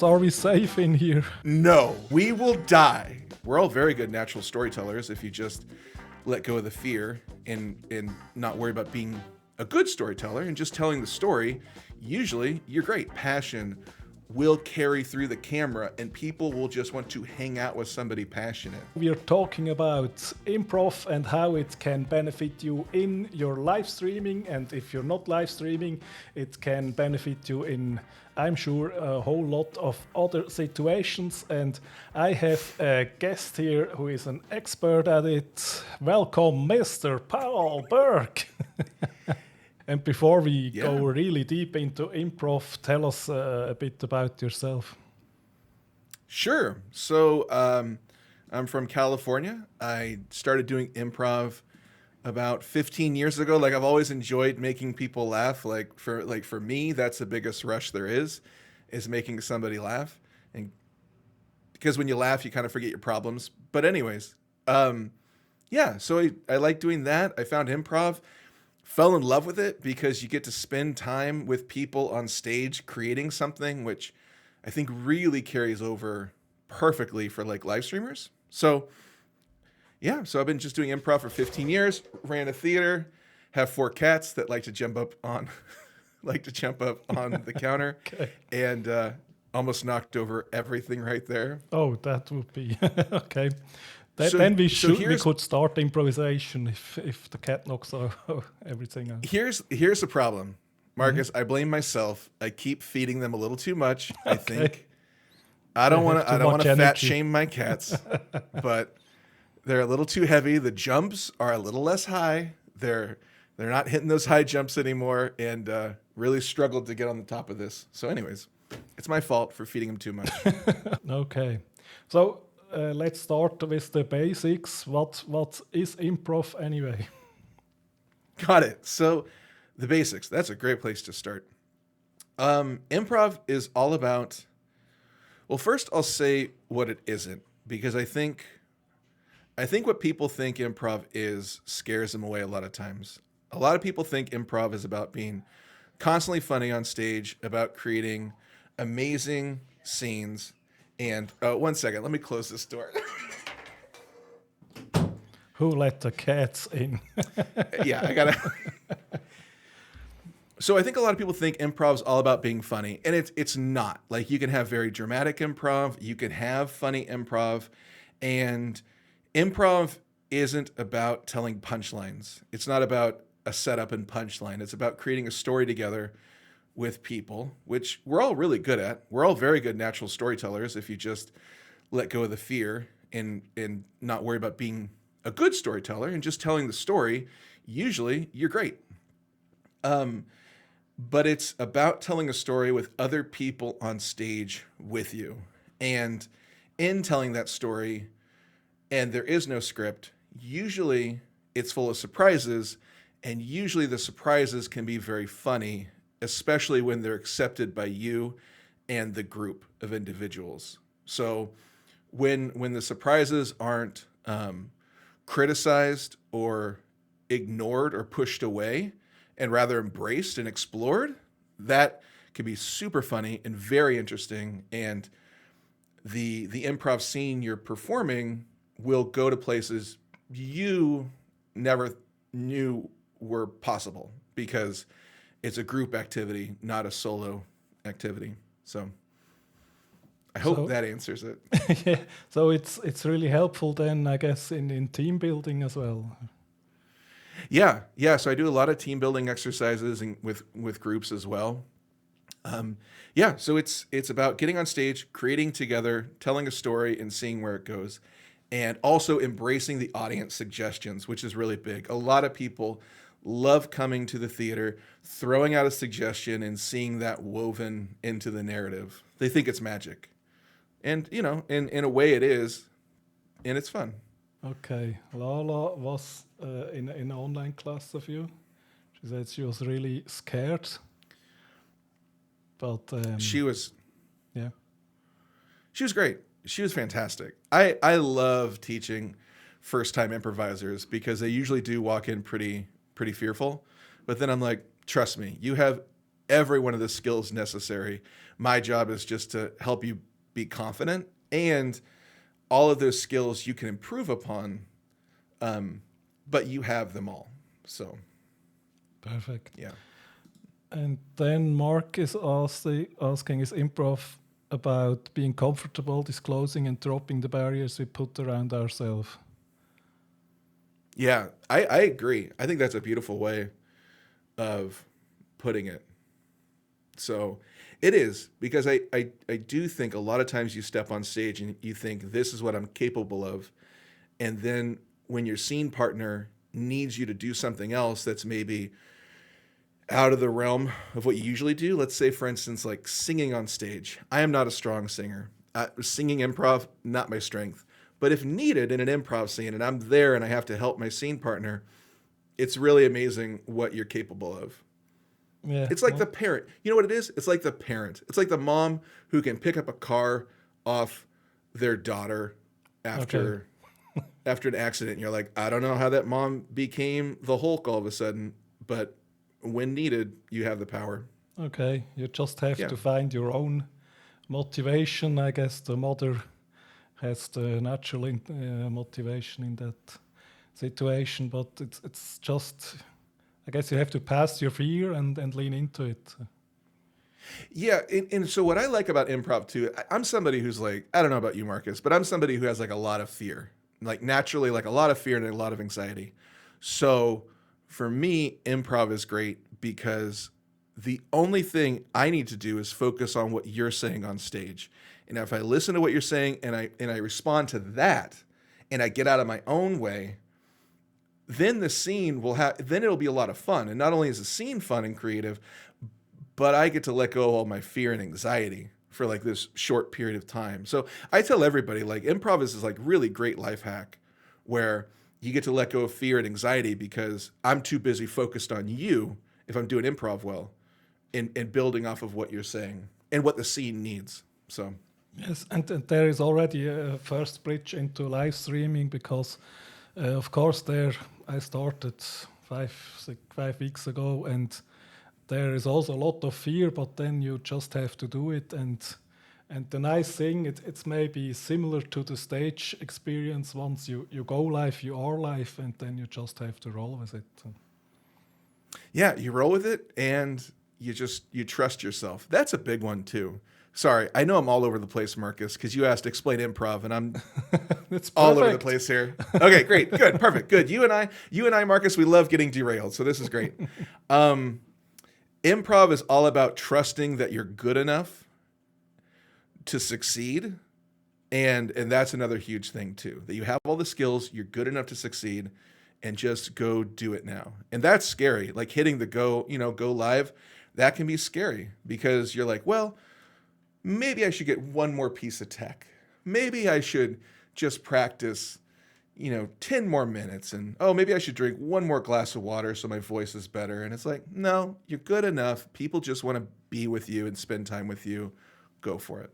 Are we safe in here? No, we will die. We're all very good natural storytellers if you just let go of the fear and not worry about being a good storyteller and just telling the story. Usually, you're great. Passion will carry through the camera and people will just want to hang out with somebody passionate. We are talking about improv and how it can benefit you in your live streaming, and if you're not live streaming, it can benefit you in, I'm sure, a whole lot of other situations. And I have a guest here who is an expert at it. Welcome, Mr. Paul Burke. And before we go really deep into improv, tell us a bit about yourself. Sure. So I'm from California. I started doing improv about 15 years ago. Like, I've always enjoyed making people laugh. For me, that's the biggest rush there is making somebody laugh. And because when you laugh, you kind of forget your problems. But anyways, so I like doing that. I found improv, fell in love with it because you get to spend time with people on stage creating something, which I think really carries over perfectly for like live streamers. So I've been just doing improv for 15 years, ran a theater, have 4 cats that like to jump up on the counter, Okay. and almost knocked over everything right there. Oh, that would be okay. So- Then we so we could start improvisation if the cat knocks everything out. Here's the problem, Marcus. I blame myself. I keep feeding them a little too much. I think I don't want to fat shame my cats, but they're a little too heavy. The jumps are a little less high. They're not hitting those high jumps anymore, and really struggled to get on the top of this. So, anyways, it's my fault for feeding them too much. Okay, so let's start with the basics. What is improv anyway? Got it. So, the basics. That's a great place to start. Improv is all about. Well, first I'll say what it isn't, because I think what people think improv is scares them away a lot of times. A lot of people think improv is about being constantly funny on stage, about creating amazing scenes. And 1 second, let me close this door. Who let the cats in? Yeah, I gotta. So I think a lot of people think improv is all about being funny, and it's not. Like, you can have very dramatic improv, you can have funny improv, and improv isn't about telling punchlines. It's not about a setup and punchline. It's about creating a story together with people, which we're all really good at. We're all very good natural storytellers if you just let go of the fear and not worry about being a good storyteller and just telling the story. Usually, you're great. But it's about telling a story with other people on stage with you. And in telling that story, and there is no script, usually it's full of surprises, and usually the surprises can be very funny, especially when they're accepted by you and the group of individuals. So when the surprises aren't criticized or ignored or pushed away, and rather embraced and explored, that can be super funny and very interesting. And the improv scene you're performing will go to places you never knew were possible, because it's a group activity, not a solo activity. So I hope that answers it. Yeah, so it's really helpful then, I guess, in team building as well. Yeah. So I do a lot of team building exercises and with groups as well. So it's about getting on stage, creating together, telling a story, and seeing where it goes, and also embracing the audience suggestions, which is really big. A lot of people love coming to the theater, throwing out a suggestion, and seeing that woven into the narrative. They think it's magic, and in a way it is, and it's fun. Okay, Lala was in an online class of you. She said she was really scared, but She was yeah. great. She was fantastic. I love teaching first time improvisers because they usually do walk in pretty fearful, but then I'm like, trust me, you have every one of the skills necessary. My job is just to help you be confident, and all of those skills you can improve upon, but you have them all. So, Perfect. yeah. And then Mark is asking, is improv about being comfortable disclosing and dropping the barriers we put around ourselves? Yeah, I agree. I think that's a beautiful way of putting it. So it is, because I do think a lot of times you step on stage and you think, this is what I'm capable of. And then when your scene partner needs you to do something else that's maybe out of the realm of what you usually do. Let's say, for instance, like singing on stage. I am not a strong singer. Singing improv, not my strength. But if needed in an improv scene and I'm there and I have to help my scene partner, it's really amazing what you're capable of. Yeah. It's like the parent. You know what it is? It's like the parent. It's like the mom who can pick up a car off their daughter after an accident. And you're like, I don't know how that mom became the Hulk all of a sudden, but when needed, you have the power. Okay, you just have to find your own motivation. I guess the mother has the natural motivation in that situation, but it's just, I guess you have to pass your fear and lean into it. Yeah, and so what I like about improv too, I'm somebody who's like, I don't know about you, Marcus, but I'm somebody who has like a lot of fear, like naturally, like a lot of fear and a lot of anxiety. So for me, improv is great because the only thing I need to do is focus on what you're saying on stage. And if I listen to what you're saying and I respond to that and I get out of my own way, then the scene then it'll be a lot of fun. And not only is the scene fun and creative, but I get to let go of all my fear and anxiety for like this short period of time. So I tell everybody, like, improv is this like really great life hack where you get to let go of fear and anxiety because I'm too busy focused on you if I'm doing improv well and building off of what you're saying and what the scene needs. So yes, and there is already a first bridge into live streaming because, of course, there I started 5 weeks ago, and there is also a lot of fear, but then you just have to do it. And the nice thing, it's maybe similar to the stage experience. Once you go live, you are live, and then you just have to roll with it. Yeah, you roll with it, and you trust yourself. That's a big one too. Sorry, I know I'm all over the place, Marcus, because you asked to explain improv, and I'm all over the place here. Okay, great, good, perfect, good. You and I, Marcus, we love getting derailed, so this is great. Improv is all about trusting that you're good enough to succeed, and that's another huge thing too. That you have all the skills, you're good enough to succeed, and just go do it now. And that's scary. Like hitting the go live, that can be scary because you're like, well, maybe I should get one more piece of tech. Maybe I should just practice, 10 more minutes. And, maybe I should drink one more glass of water so my voice is better. And it's like, no, you're good enough. People just want to be with you and spend time with you. Go for it.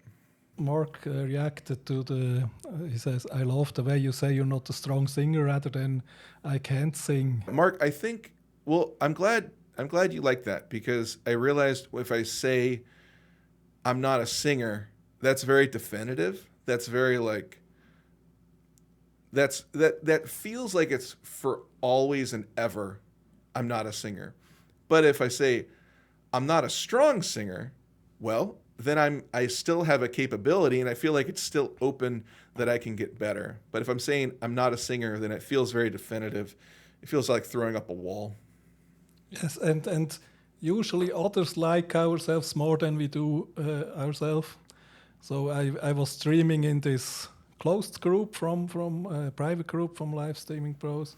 Mark reacted to he says, I love the way you say you're not a strong singer rather than I can't sing. Mark, I think, I'm glad you like that because I realized if I say I'm not a singer, that's very definitive. That's very like, that feels like it's for always and ever. I'm not a singer. But if I say I'm not a strong singer, well, then I still have a capability and I feel like it's still open that I can get better. But if I'm saying I'm not a singer, then it feels very definitive. It feels like throwing up a wall. Yes, and usually others like ourselves more than we do ourselves. So I was streaming in this closed group from a private group from Live Streaming Pros,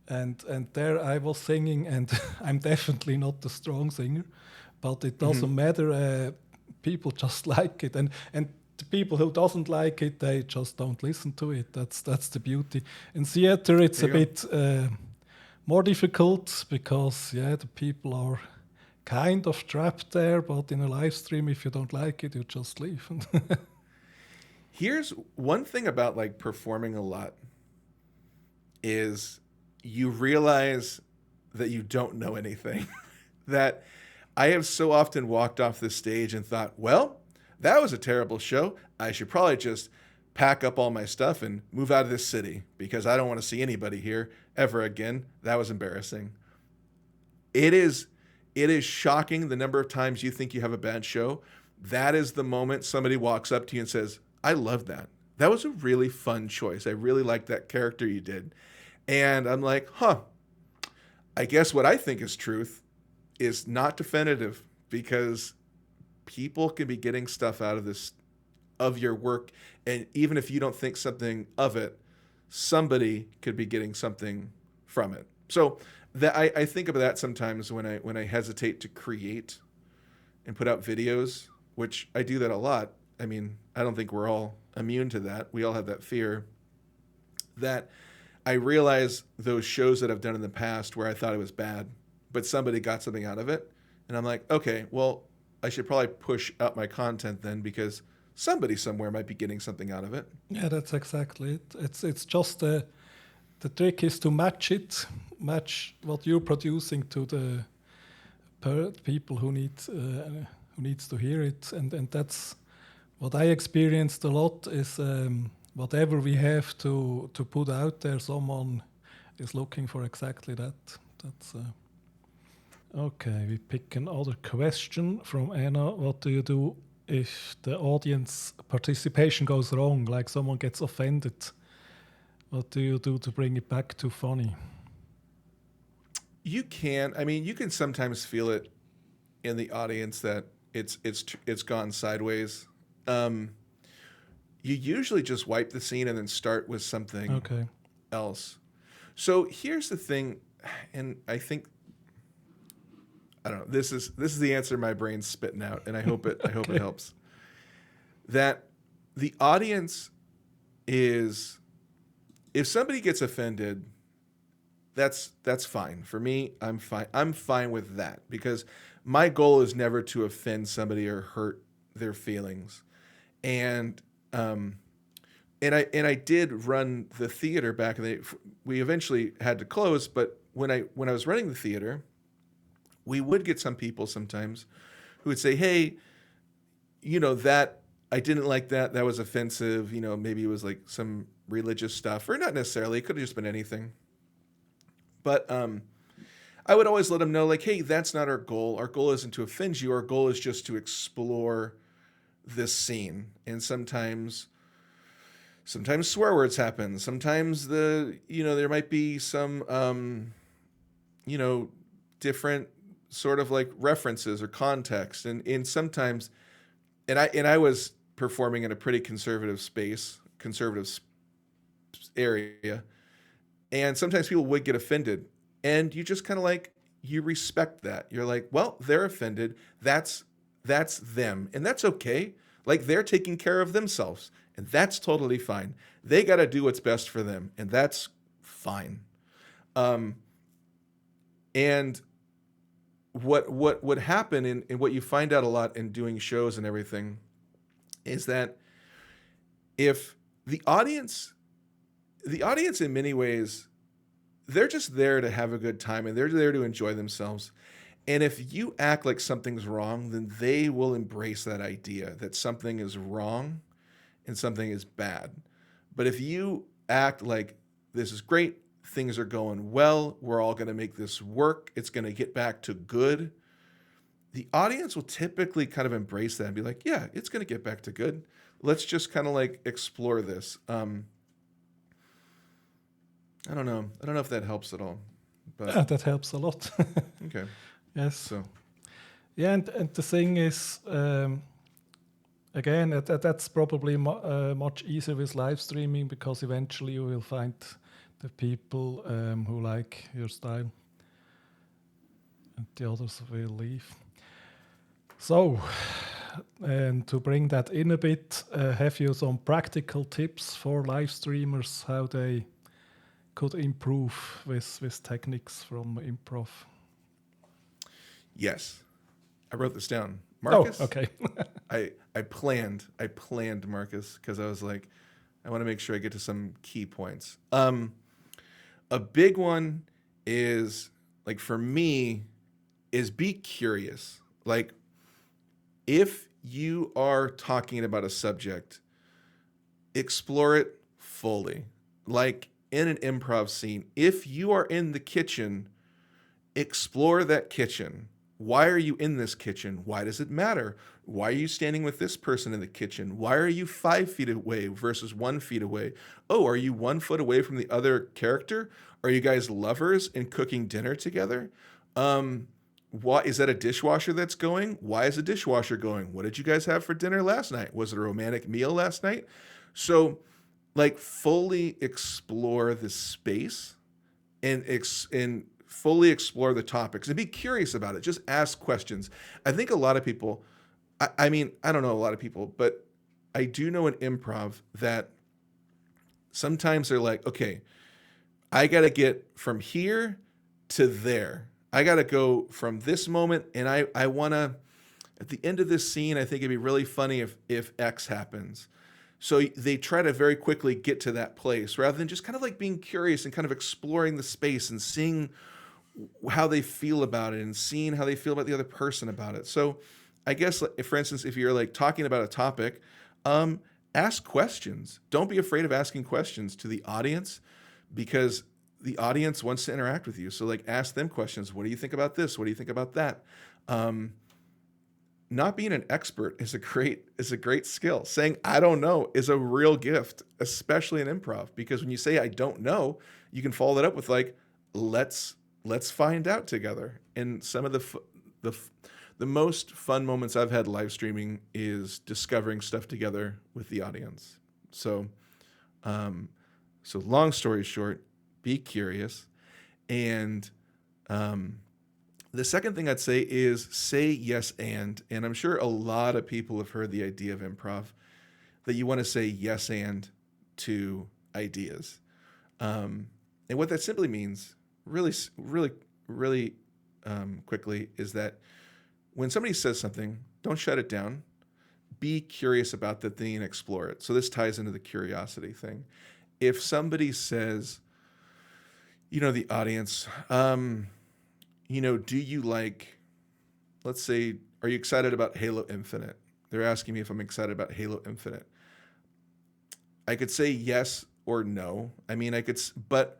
and there I was singing, and I'm definitely not a strong singer, but it doesn't matter. People just like it, and the people who doesn't like it, they just don't listen to it. That's the beauty. In theater, it's a bit more difficult because the people are kind of trapped there. But in a live stream, if you don't like it, you just leave. Here's one thing about like performing a lot is you realize that you don't know anything. That I have so often walked off the stage and thought, well, that was a terrible show. I should probably just pack up all my stuff and move out of this city because I don't want to see anybody here ever again. That was embarrassing. It is shocking the number of times you think you have a bad show. That is the moment somebody walks up to you and says, I love that. That was a really fun choice. I really liked that character you did. And I'm like, I guess what I think is truth is not definitive because people can be getting stuff out of this, of your work. And even if you don't think something of it, somebody could be getting something from it. So that I think about that sometimes when I hesitate to create and put out videos, which I do that a lot. I mean, I don't think we're all immune to that. We all have that fear. That I realize those shows that I've done in the past where I thought it was bad, but somebody got something out of it. And I'm like, okay, well, I should probably push out my content then because somebody somewhere might be getting something out of it. Yeah, that's exactly it. It's just the trick is to match what you're producing to the people who needs to hear it, and that's what I experienced a lot is whatever we have to put out there, someone is looking for exactly that. That's okay. We pick another question from Anna. What do you do if the audience participation goes wrong, like someone gets offended? What do you do to bring it back to funny? You can sometimes feel it in the audience that it's gone sideways. You usually just wipe the scene and then start with something else. So here's the thing, and I think I don't know. This is the answer my brain's spitting out, and I hope it helps. That the audience is, if somebody gets offended, that's fine. For me, I'm fine. I'm fine with that because my goal is never to offend somebody or hurt their feelings. And I did run the theater back in the day. We eventually had to close, but when I was running the theater, we would get some people sometimes who would say, "Hey, that I didn't like that. That was offensive. Maybe it was like some religious stuff, or not necessarily. It could have just been anything." But I would always let them know, like, "Hey, that's not our goal. Our goal isn't to offend you. Our goal is just to explore this scene." And sometimes swear words happen. Sometimes there might be some different sort of like references or context, and sometimes, and I was performing in a pretty conservative area, and sometimes people would get offended, and you just kind of like, you respect that. You're like, well, they're offended. That's them, and that's okay. Like, they're taking care of themselves, and that's totally fine. They got to do what's best for them, and that's fine. And what would happen, and what you find out a lot in doing shows and everything, is that if the audience in many ways, they're just there to have a good time and they're there to enjoy themselves. And if you act like something's wrong, then they will embrace that idea that something is wrong and something is bad. But if you act like this is great, things are going well, we're all going to make this work, it's going to get back to good, the audience will typically kind of embrace that and be like, yeah, it's going to get back to good. Let's just kind of like explore this. I don't know if that helps at all. But Yeah, that helps a lot. okay. Yes. So Yeah, and the thing is, again, that's probably much easier with live streaming because eventually you will find the people who like your style, and the others will leave. So, and to bring that in a bit, have you some practical tips for live streamers how they could improve with techniques from improv? yes, I wrote this down. Marcus. Oh, okay. I planned Marcus because I was like, I want to make sure I get to some key points. A big one is, like, for me, is be curious. Like, if you are talking about a subject, explore it fully. Like in an improv scene, if you are in the kitchen, explore that kitchen. Why are you in this kitchen? Why does it matter? Why are you standing with this person in the kitchen? Why are you 5 feet away versus 1 feet away? Oh, are you 1 foot away from the other character? Are you guys lovers and cooking dinner together? Why is that a dishwasher that's going? Why is a dishwasher going? What did you guys have for dinner last night? Was it a romantic meal last night? So, like, fully explore the space and fully explore the topics and be curious about it. Just ask questions. I think a lot of people, I mean, I don't know a lot of people, but I do know in improv that sometimes they're like, okay, I got to get from here to there. I got to go from this moment, and I want to, at the end of this scene, I think it'd be really funny if X happens. So they try to very quickly get to that place rather than just kind of like being curious and kind of exploring the space and seeing how they feel about it and seeing how they feel about the other person about it. So I guess, if, for instance, if you're like talking about a topic, ask questions. Don't be afraid of asking questions to the audience, because the audience wants to interact with you. So like ask them questions. What do you think about this? What do you think about that? Not being an expert is a great skill. Saying I don't know is a real gift, especially in improv, because when you say I don't know, you can follow that up with like let's find out together. And some of the most fun moments I've had live streaming is discovering stuff together with the audience. So long story short, be curious. And the second thing I'd say is say yes and I'm sure a lot of people have heard the idea of improv, that you want to say yes and to ideas. And what that simply means, really quickly, is that when somebody says something, don't shut it down. Be curious about the thing and explore it. So this ties into the curiosity thing. If somebody says, the audience, do you like, let's say, are you excited about Halo Infinite? They're asking me if I'm excited about Halo Infinite. I could say yes or no. I mean, but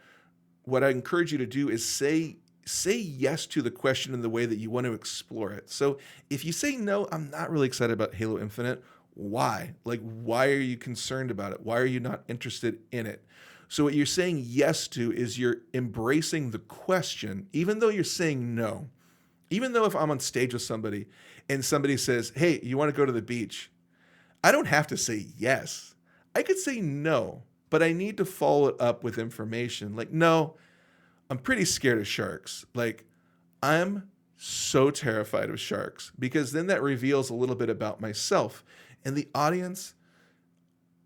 what I encourage you to do is say yes to the question in the way that you want to explore it. So if you say no, I'm not really excited about Halo Infinite. Why? Like, why are you concerned about it? Why are you not interested in it? So what you're saying yes to is you're embracing the question, even though you're saying no. Even though if I'm on stage with somebody and somebody says, hey, you want to go to the beach? I don't have to say yes. I could say no, but I need to follow it up with information. Like, no, I'm pretty scared of sharks. Like, I'm so terrified of sharks, because then that reveals a little bit about myself. And the audience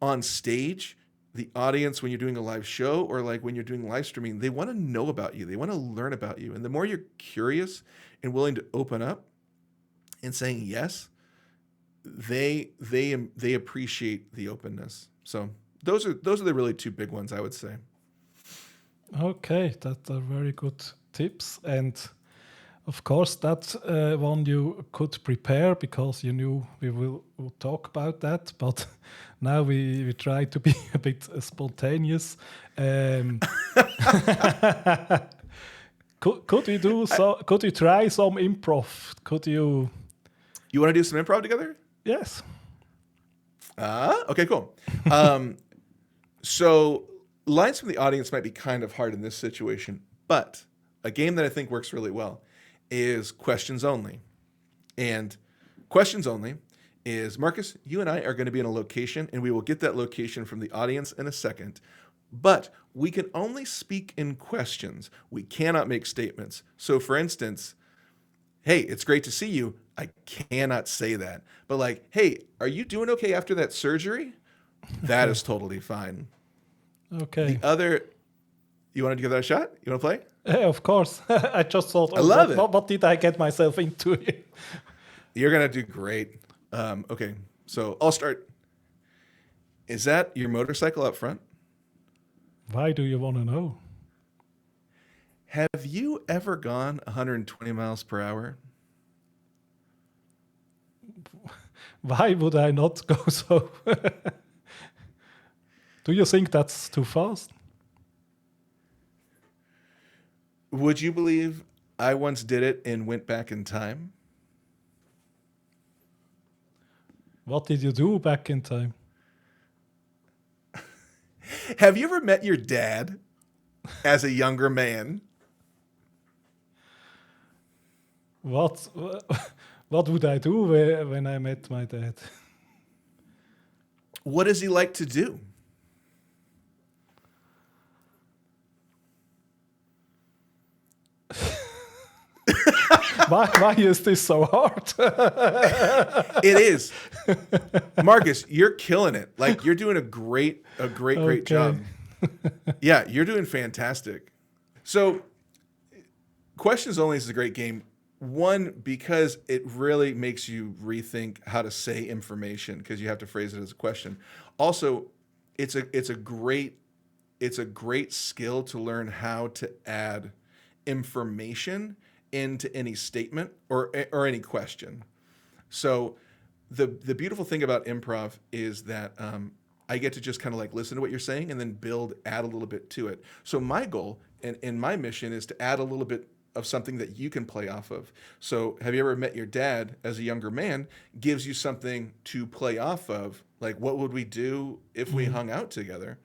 on stage, the audience when you're doing a live show or like when you're doing live streaming, they want to know about you. They want to learn about you. And the more you're curious and willing to open up and saying yes, they appreciate the openness. So those are the really two big ones, I would say. Okay, that are very good tips. And of course, that's one you could prepare because you knew we will talk about that. But now we try to be a bit spontaneous. Could we do so? Could we try some improv? Could you? You want to do some improv together? Yes. Okay, cool. So lines from the audience might be kind of hard in this situation, but a game that I think works really well is questions only. And questions only is, Marcus, you and I are going to be in a location, and we will get that location from the audience in a second. But we can only speak in questions. We cannot make statements. So for instance, hey, it's great to see you. I cannot say that. But like, hey, are you doing okay after that surgery? That is totally fine. Okay. The other, you want to give that a shot? You want to play? Yeah, of course. I just thought, I love it. What did I get myself into? You're going to do great. Okay, so I'll start. Is that your motorcycle up front? Why do you want to know? Have you ever gone 120 miles per hour? Why would I not go so? Do you think that's too fast? Would you believe I once did it and went back in time? What did you do back in time? Have you ever met your dad as a younger man? What what would I do when I met my dad? What does he like to do? Why is this so hard? It is. Marcus, you're killing it. Like you're doing a great job. Yeah, you're doing fantastic. So Questions Only is a great game. One, because it really makes you rethink how to say information because you have to phrase it as a question. Also, it's a great skill to learn how to add information into any statement or any question. So the beautiful thing about improv is that I get to just kind of like listen to what you're saying and then add a little bit to it. So my goal and my mission is to add a little bit of something that you can play off of. So have you ever met your dad as a younger man? Gives you something to play off of. Like, what would we do if we hung out together?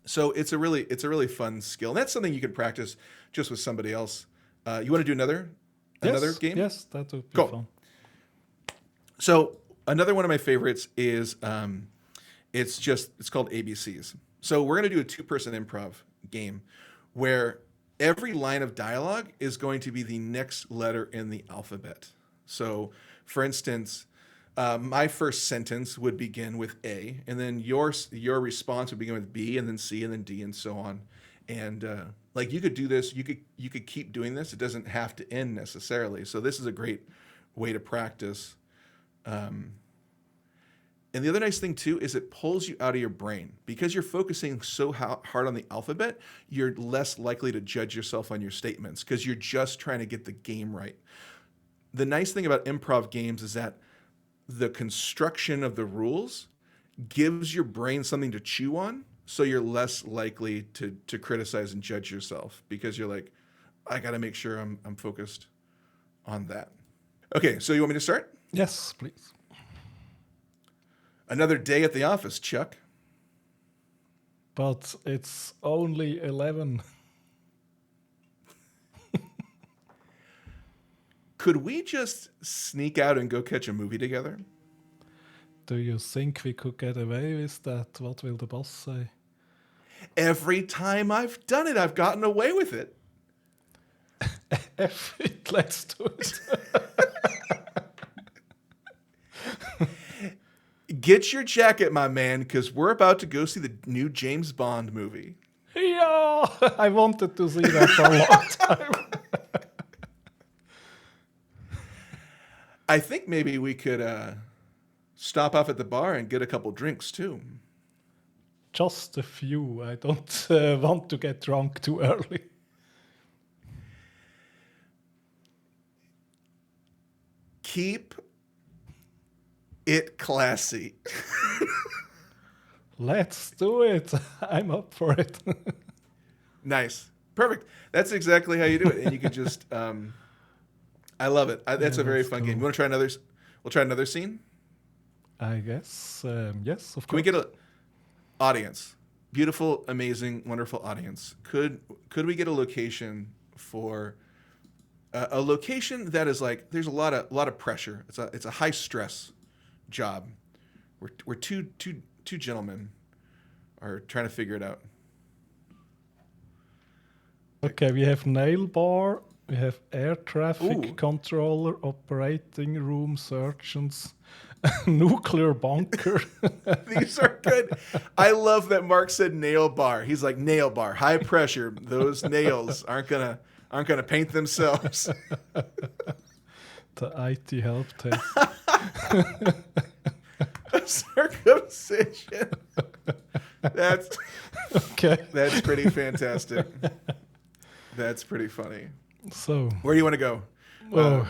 So it's a really fun skill. And that's something you could practice just with somebody else. You want to do another game? Yes, that would be Cool. fun. So another one of my favorites is it's called ABCs. So we're going to do a 2-person improv game where every line of dialogue is going to be the next letter in the alphabet. So for instance, my first sentence would begin with A, and then your response would begin with B, and then C, and then D, and so on. And like you could do this, you could keep doing this. It doesn't have to end necessarily. So this is a great way to practice. And the other nice thing too is it pulls you out of your brain because you're focusing so hard on the alphabet. You're less likely to judge yourself on your statements because you're just trying to get the game right. The nice thing about improv games is that the construction of the rules gives your brain something to chew on, so you're less likely to criticize and judge yourself because you're like, I got to make sure I'm focused on that. Okay, so you want me to start? Yes, please. Another day at the office, Chuck. But it's only 11. Could we just sneak out and go catch a movie together? Do you think we could get away with that? What will the boss say? Every time I've done it, I've gotten away with it. Let's do it. Get your jacket, my man, because we're about to go see the new James Bond movie. Yeah, I wanted to see that for a long time. I think maybe we could stop off at the bar and get a couple drinks, too. Just a few. I don't want to get drunk too early. Keep it classy. Let's do it. I'm up for it. Nice. Perfect. That's exactly how you do it. And you can just, I love it. That's a very fun game. You want to try another? We'll try another scene? I guess. Yes, of course. Can we get an audience? Beautiful, amazing, wonderful audience. Could we get a location for a location that is like there's a lot of pressure. It's a high stress job. We're two gentlemen are trying to figure it out. Okay, we have nail bar, we have air traffic controller, operating room surgeons, nuclear bunker. These are good. I love that Mark said nail bar. He's like nail bar, high pressure. Those nails aren't gonna paint themselves. The IT help test. Circumcision. That's Okay. That's pretty fantastic. That's pretty funny. So Where do you want to go? Oh,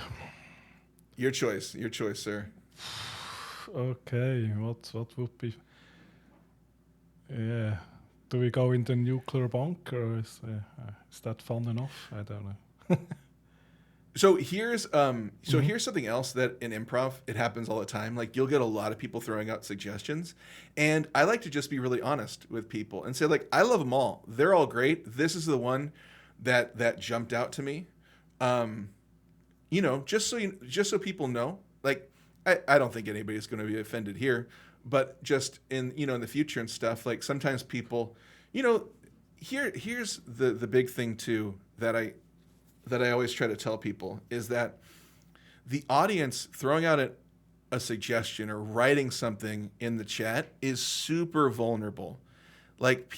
Your choice, sir. Okay, what would be? Yeah, do we go in the nuclear bunker, or is that fun enough? I don't know. So here's something else that in improv it happens all the time. Like you'll get a lot of people throwing out suggestions, and I like to just be really honest with people and say like I love them all. They're all great. This is the one that jumped out to me. Just so people know. Like I don't think anybody's going to be offended here, but just in the future and stuff. Like sometimes people, here's the big thing too that I always try to tell people is that the audience throwing out a suggestion or writing something in the chat is super vulnerable. Like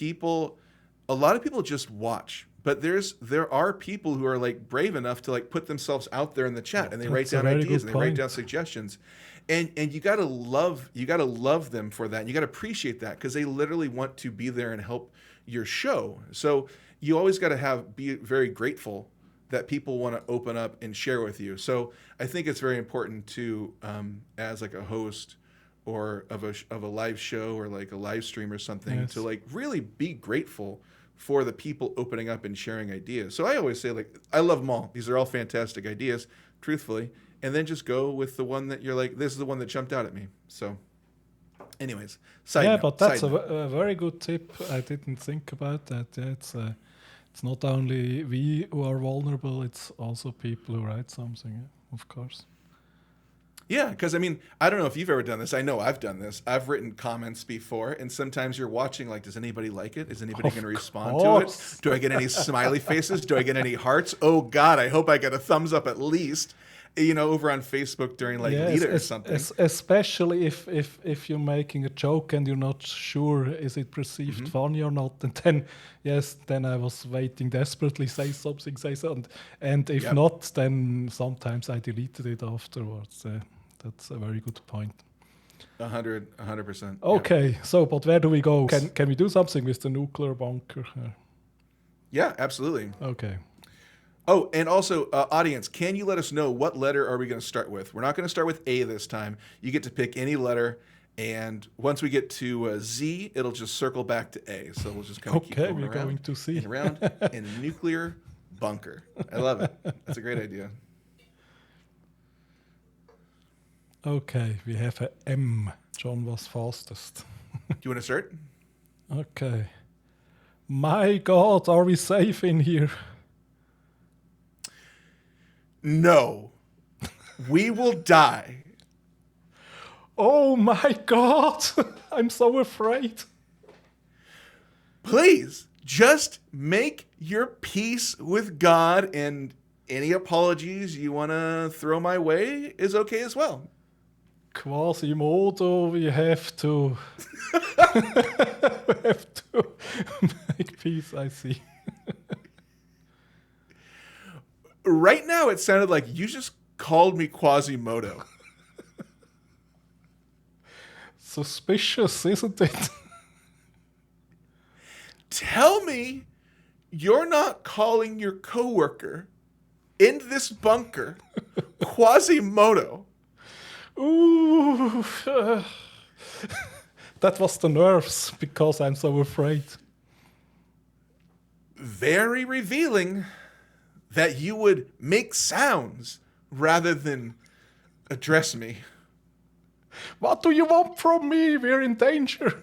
a lot of people just watch, but there are people who are like brave enough to like put themselves out there in the chat and they write down ideas and they write down suggestions. And you gotta love them for that. And you gotta appreciate that because they literally want to be there and help your show. So you always gotta be very grateful that people want to open up and share with you. So I think it's very important to, as like a host or of a live show or like a live stream or something, to like really be grateful for the people opening up and sharing ideas. So I always say like, I love them all. These are all fantastic ideas, truthfully. And then just go with the one that you're like, this is the one that jumped out at me. So anyways, side note, but that's a very good tip. I didn't think about that. Yeah, it's not only we who are vulnerable, it's also people who write something, of course. Yeah, because I mean, I don't know if you've ever done this. I know I've done this. I've written comments before, and sometimes you're watching, like, does anybody like it? Is anybody going to respond to it? Do I get any smiley faces? Do I get any hearts? Oh, God, I hope I get a thumbs up at least, over on Facebook during, like, Lita or something. Especially if you're making a joke and you're not sure is it perceived funny or not. And then I was waiting desperately, say something. And if not, then sometimes I deleted it afterwards. That's a very good point. 100%. Okay, so but where do we go? Can we do something with the nuclear bunker? Yeah, absolutely. Okay. Oh, and also, audience, can you let us know what letter are we going to start with? We're not going to start with A this time. You get to pick any letter, and once we get to Z, it'll just circle back to A. So we'll just kind of keep going going to C. and around in a nuclear bunker. I love it. That's a great idea. Okay, we have a M. John was fastest. Do you want to start? Okay. My God, are we safe in here? No. We will die. Oh my God, I'm so afraid. Please, just make your peace with God, and any apologies you want to throw my way is okay as well. Quasimodo, we have to make peace, I see. Right now, it sounded like you just called me Quasimodo. Suspicious, isn't it? Tell me you're not calling your coworker in this bunker Quasimodo. Ooh. That was the nerves, because I'm so afraid. Very revealing that you would make sounds rather than address me. What do you want from me? We're in danger.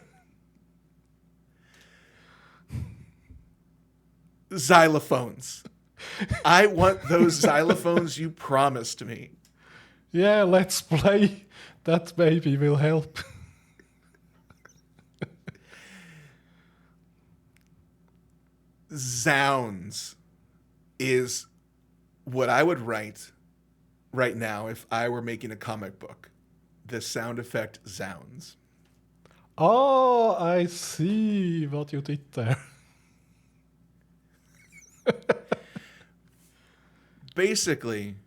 Xylophones. I want those xylophones you promised me. Yeah, let's play. That maybe will help. Zounds is what I would write right now if I were making a comic book. The sound effect zounds. Oh, I see what you did there. Basically,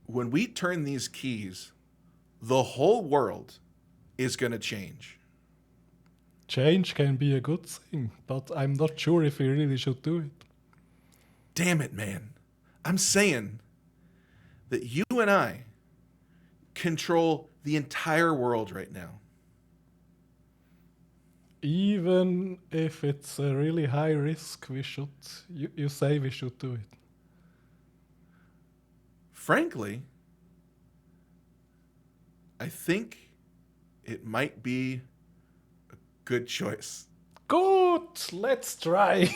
when we turn these keys, the whole world is going to change. Change can be a good thing, but I'm not sure if we really should do it. Damn it, man. I'm saying that you and I control the entire world right now. Even if it's a really high risk, you say we should do it. Frankly, I think it might be a good choice. Good, let's try.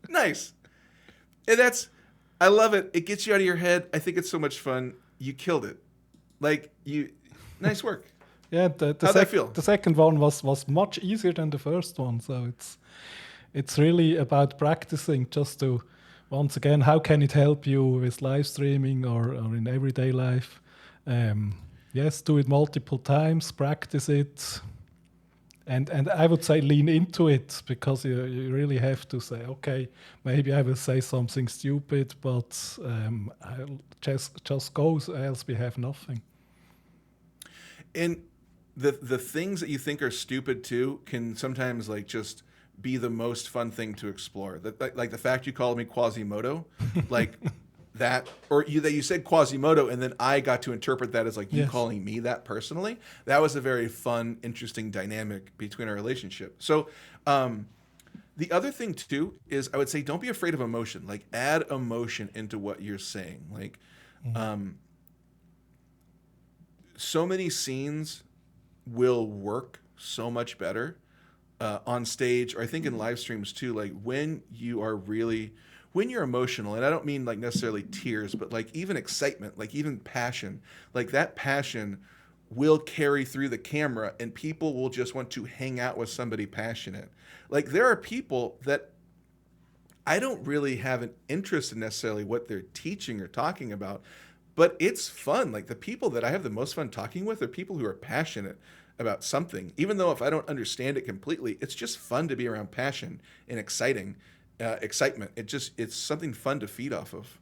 Nice. And I love it. It gets you out of your head. I think it's so much fun. You killed it. Nice work. Yeah, How'd that feel? The second one was much easier than the first one. So it's really about practicing just to, once again, how can it help you with live streaming or in everyday life? Yes, do it multiple times, practice it. And I would say lean into it, because you really have to say, okay, maybe I will say something stupid, but I'll just go, else we have nothing. And the things that you think are stupid too can sometimes just be the most fun thing to explore. Like the fact you called me Quasimodo, like that, or that you said Quasimodo, and then I got to interpret that as you Yes. calling me that personally. That was a very fun, interesting dynamic between our relationship. So the other thing too is, I would say, don't be afraid of emotion. Add emotion into what you're saying. So many scenes will work so much better on stage, or I think in live streams too, when you're emotional. And I don't mean necessarily tears, but even excitement, even passion. That passion will carry through the camera, and people will just want to hang out with somebody passionate. There are people that I don't really have an interest in necessarily what they're teaching or talking about, but it's fun. The people that I have the most fun talking with are people who are passionate about something. Even though if I don't understand it completely, it's just fun to be around passion and excitement. It's something fun to feed off of.